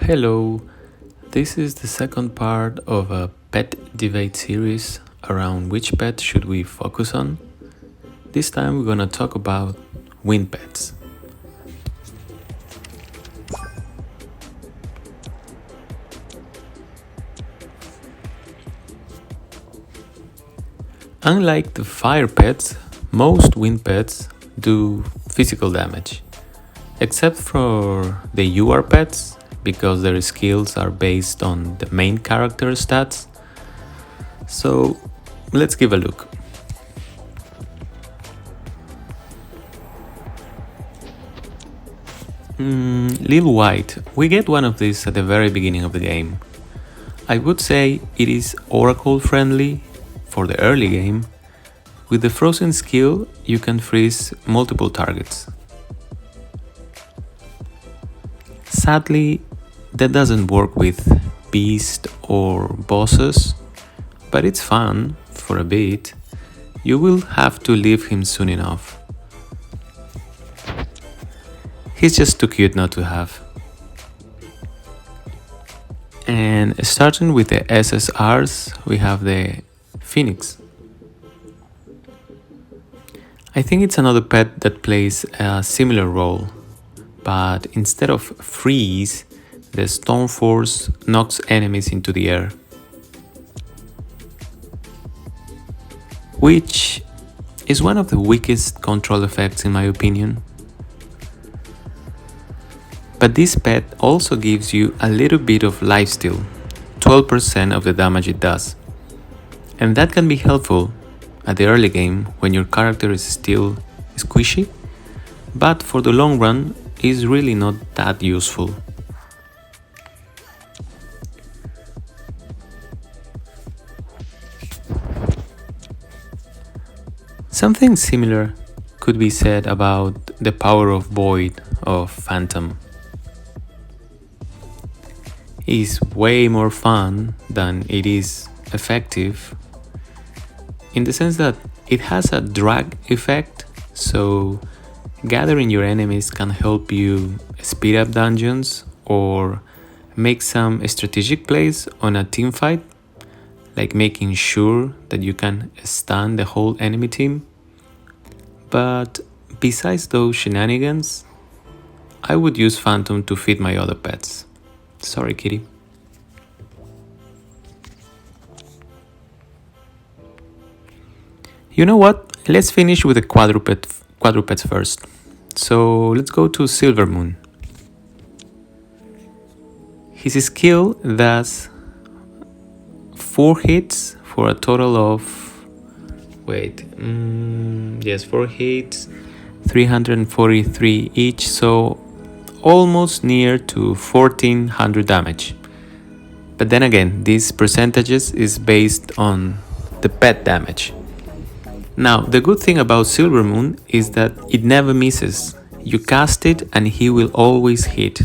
Hello, this is the second part of a pet debate series around which pet should we focus on. This time we're gonna talk about wind pets. Unlike the fire pets, most wind pets do physical damage, except for the UR pets, because their skills are based on the main character stats. So let's give a look. Lil White, we get one of these at the very beginning of the game. I would say it is Oracle friendly for the early game. With the frozen skill, you can freeze multiple targets. Sadly, that doesn't work with beast or bosses, but it's fun for a bit. You will have to leave him soon enough. He's just too cute not to have. And starting with the SSRs, we have the Phoenix. I think it's another pet that plays a similar role, but instead of freeze, the Storm Force knocks enemies into the air, which is one of the weakest control effects in my opinion. But this pet also gives you a little bit of lifesteal, 12% of the damage it does. And that can be helpful at the early game when your character is still squishy, but for the long run is really not that useful. Something similar could be said about the power of Void of Phantom. It's way more fun than it is effective, in the sense that it has a drag effect, so gathering your enemies can help you speed up dungeons or make some strategic plays on a team fight, like making sure that you can stun the whole enemy team. But besides those shenanigans, I would use Phantom to feed my other pets. Sorry, kitty. You know what? Let's finish with the quadrupeds first. So let's go to Silver Moon. His skill does 4 hits for a total of 4 hits, 343 each, so almost near to 1400 damage. But then again, these percentages is based on the pet damage. Now, the good thing about Silver Moon is that it never misses. You cast it and he will always hit.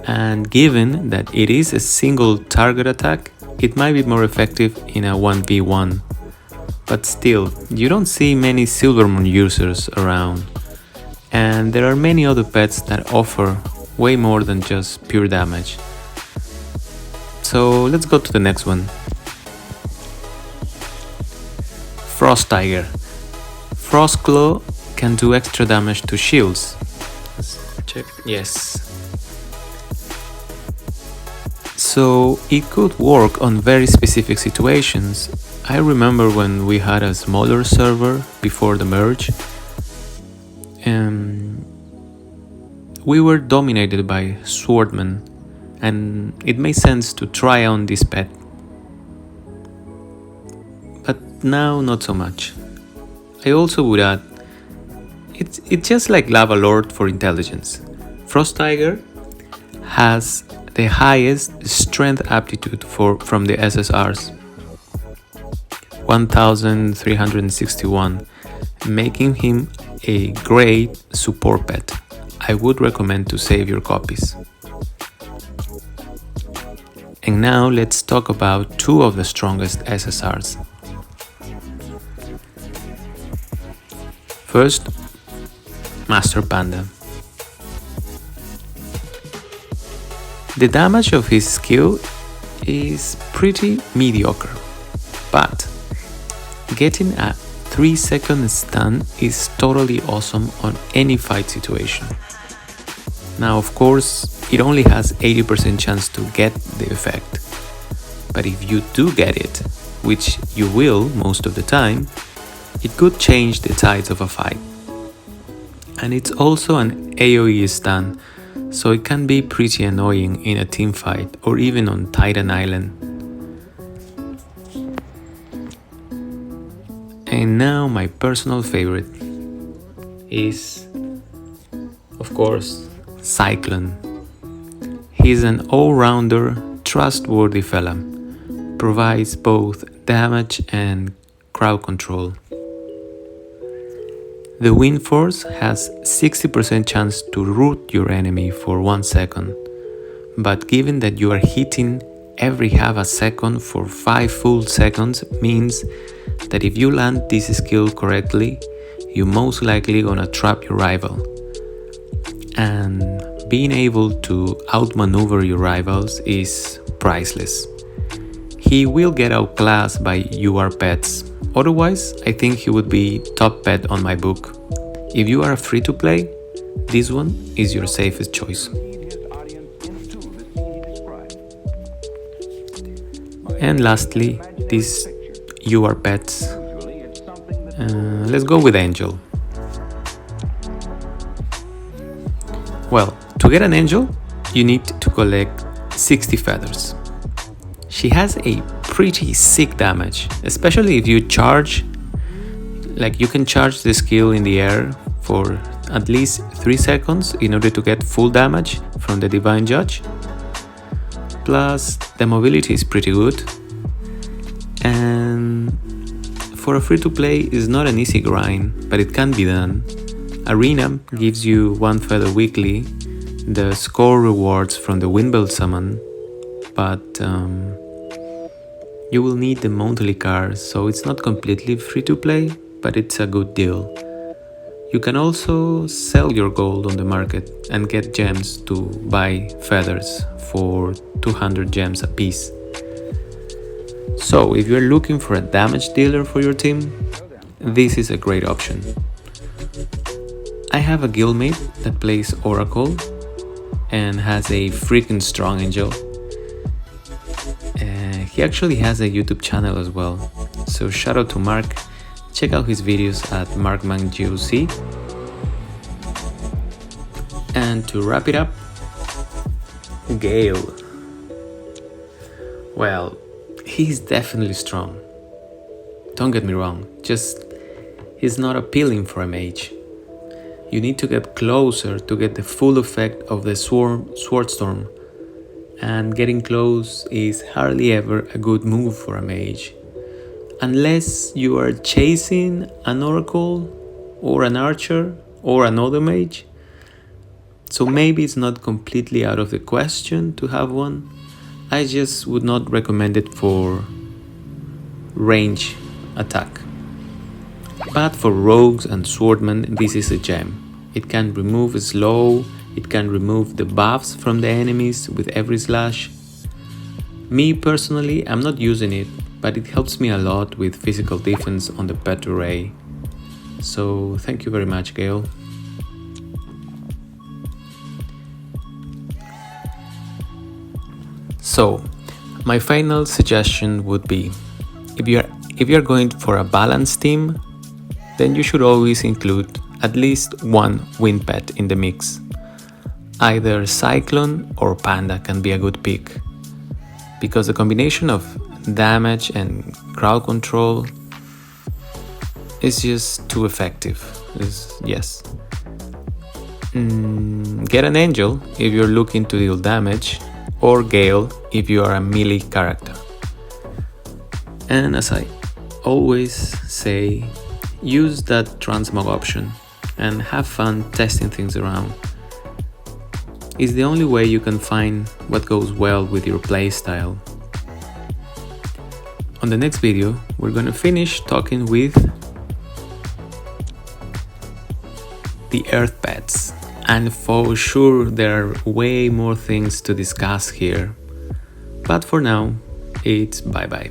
And given that it is a single target attack, it might be more effective in a 1v1. But still, you don't see many Silver Moon users around. And there are many other pets that offer way more than just pure damage. So let's go to the next one. Frost Tiger. Frost Claw can do extra damage to shields. Let's check. Yes. So it could work on very specific situations. I remember when we had a smaller server before the merge, we were dominated by swordmen, and it made sense to try on this pet. But now not so much. I also would add, it's just like Lava Lord for intelligence. Frost Tiger has the highest strength aptitude from the SSRs, 1361, making him a great support pet. I would recommend to save your copies. And now let's talk about two of the strongest SSRs. First, Master Panda. The damage of his skill is pretty mediocre, but getting a 3-second stun is totally awesome on any fight situation. Now, of course, it only has 80% chance to get the effect, but if you do get it, which you will most of the time, it could change the tides of a fight. And it's also an AoE stun, so it can be pretty annoying in a team fight or even on Titan Island. And now my personal favorite is, of course, Cyclone. He's an all-rounder, trustworthy fella, provides both damage and crowd control. The wind force has 60% chance to root your enemy for 1 second, but given that you are hitting every half a second for 5 full seconds means that if you land this skill correctly, you're most likely gonna trap your rival. And being able to outmaneuver your rivals is priceless. He will get outclassed by UR pets. Otherwise, I think he would be top pet on my book. If you are free to play, this one is your safest choice. And lastly, these UR pets. Let's go with Angel. Well, to get an Angel, you need to collect 60 feathers. She has a pretty sick damage, especially if you charge. Like, you can charge the skill in the air for at least 3 seconds in order to get full damage from the Divine Judge. Plus, the mobility is pretty good. And for a free-to-play, it's not an easy grind, but it can be done. Arena gives you 1 feather weekly, the score rewards from the Windbell summon, but you will need the monthly cards, so it's not completely free to play, but it's a good deal. You can also sell your gold on the market and get gems to buy feathers for 200 gems a piece. So if you're looking for a damage dealer for your team, this is a great option. I have a guildmate that plays Oracle and has a freaking strong Angel. He actually has a YouTube channel as well, so shout out to Mark. Check out his videos at markmangoc. And to wrap it up, Gale. Well, he's definitely strong. Don't get me wrong, just he's not appealing for a mage. You need to get closer to get the full effect of the Sword Storm, and getting close is hardly ever a good move for a mage, unless you are chasing an Oracle or an Archer or another mage. So maybe it's not completely out of the question to have one. I just would not recommend it for range attack. But for rogues and swordmen, this is a gem. It can remove slow, it can remove the buffs from the enemies with every slash. Me personally, I'm not using it, but it helps me a lot with physical defense on the pet array. So thank you very much, Gale. So my final suggestion would be, if you're going for a balanced team, then you should always include at least one wind pet in the mix. Either Cyclone or Panda can be a good pick, because the combination of damage and crowd control is just too effective. Yes. Get an Angel if you're looking to deal damage, or Gale if you are a melee character. And as I always say, use that transmog option and have fun testing things around. It's the only way you can find what goes well with your playstyle. On the next video, we're gonna finish talking with the Earth Pets And for sure there are way more things to discuss here. But for now, it's bye bye.